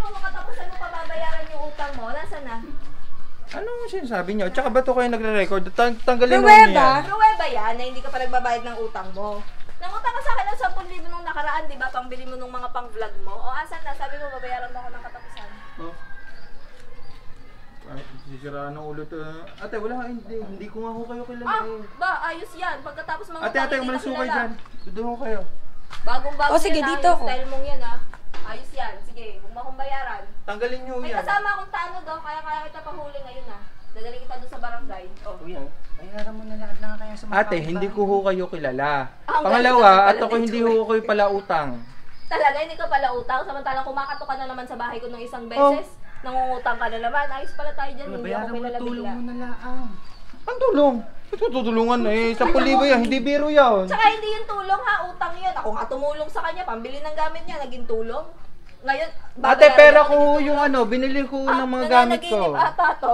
kung katapusan mo pababayaran yung utang mo, nasaan na? Anong sinasabi niyo? Tsaka ba ito kayo nagre-record? Tanggalin mo Pruweba? niya. Pruweba yan na hindi ka pa nagbabayad ng utang mo. Nangutang ka sa akin ng 10,000 nung nakaraan, di ba? Pangbili mo nung mga pang-vlog mo. O asan na? Sabi mo, babayaran mo ako ng katapusan. Oh. Ay, sisiraan ng ulo to. Ate, wala. Hindi ko nga ho kayo kilala Ba, ayos yan. Pagkatapos mga Ate, umalis ho kayo dyan. Doon ho kayo. Bagong-bago O, sige, yan, dito yung ako. style mong yan, ha? Ayos yan. Sige, huwag mo akong bayaran. Tanggalin niyo May yan. kasama akong tano doon, kaya kita pahuli ngayon, ha? Dadali kita doon sa barangay. Oh. Kuya, bayaran mo na lahat lang kaya sa mga Ate, hindi ko ho kayo kilala. Ang Pangalawa, galing at naman ako pala hindi nito, ho kayo pala utang. Talaga, hindi ka pala utang. Samantalang kumakato ka na naman sa bahay ko ng isang beses. Nangungutang ka na naman. Ayos pala tayo dyan. Hindi ako bayaran mo kilala na tulong bigla. mo na lang. Ang tulong? Ito tutulungan eh. 10,000 yan, hindi biro yan. Tsaka hindi yung tulong ha, utang yun. Ako nga tumulong sa kanya, pambili ng gamit niya, naging tulong. Ngayon, Ate, babayaran pera niya, ko naging yung tulong. binili ko ng mga gamit ko. Nananaginip ata to.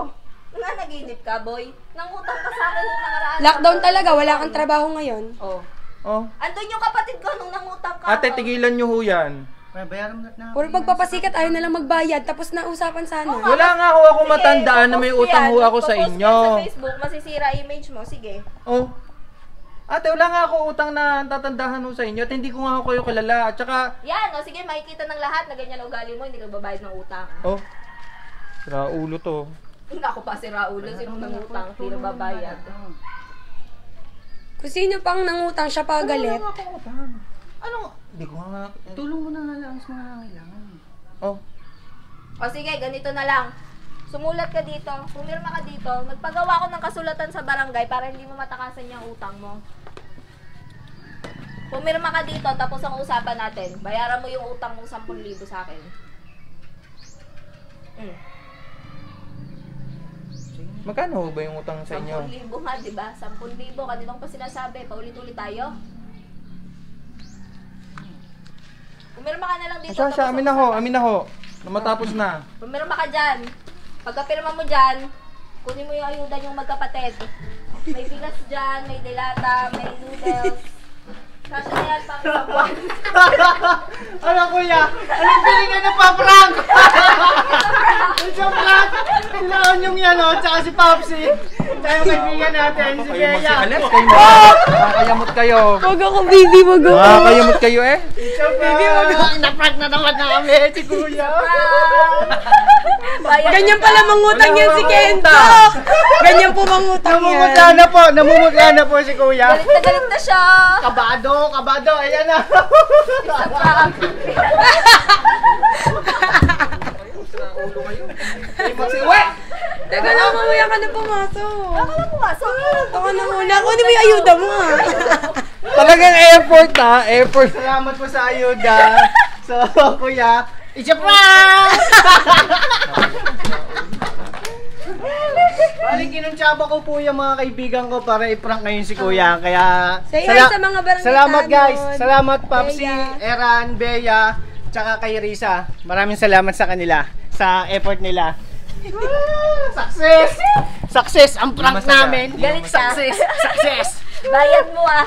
Nananaginip ka, boy. Nangutang ka sa akin nung nakaraan. Lockdown talaga, wala kang trabaho ngayon. Oh. Oh. Andun yung kapatid ko nung nangutang ka. Ate, tigilan nyo ho yan. Kuya, bayaran mo na lang. Puro pagpapasikat, ayaw na lang magbayad, tapos nausapan sana. Wala nga ho ako matandaan na may utang ho ako sa inyo. Sa Facebook, masisira image mo. Sige. Oh. Ate, wala nga ako utang na tatandahan ho sa inyo at hindi ko nga ho kayo kilala. At saka, Yan, o sige, makikita ng lahat na ganyan ugali mo, hindi ka babayad ng utang. oh, sira ulo to. Ako pa si Raulo, sino nangutang, hindi na babayad. Kung sino pang nangutang, siya pa galit. Wala nga akong utang. Ano? Hindi ko nga. Tulong mo na nga lang sa mga nangailangan. Oh. O sige, ganito na lang. Sumulat ka dito, pumirma ka dito, magpagawa ko ng kasulatan sa barangay para hindi mo matakasan yung utang mo. Pumirma ka dito, tapos ang usapan natin, bayaran mo yung utang mong 10,000 sa akin. Magkano ho ba yung utang sa inyo? 10,000 nga, di ba? 10,000, kanina ko pa sinasabi, paulit-ulit tayo. Pumirma ka na lang dito. Asya, amin na ho, amin na ho. Na matapos na. Pumirma ka dyan. Pagkapirma mo dyan, kunin mo yung ayuda niyong magkapatid. May bigas dyan, may delata, may noodles. Kasya na yan, pang isang buwan. Ano kuya? Anong pilingan ng paprank? Isang prank! Kailangan yung yan o, tsaka si Popsi. Tayo kaibigan natin, si Kayo Bea. magsialis, kayo nakakayamot kayo. Wag ako, baby, wag ako. Nakakayamot kayo eh. Isang prank! Na-prank na naman namin si kuya. Ganyan pala mangutang yan si Kento. Ganyan po mangutang Namumutla yan. na po, namumutla na po si kuya. Galit na siya. Kabado, ayan na. Teka lang, mamaya ka na pumasok. Ako lang pumasok. Ako na muna. Kunin mo yung ayuda mo ah. Talagang effort ha, effort. Salamat po sa ayuda. So, kuya, it's a prank! Balik, kinuntsaba ko po yung mga kaibigan ko para i-prank ngayon si kuya. Kaya, Say hi sa mga barangay salamat guys. tanod. Salamat Popsi, Bea. Eran, Bea, tsaka kay Risa. Maraming salamat sa kanila, sa effort nila. Success! Success ang prank Masaya. namin. Galit siya. Success! Bayad mo ah.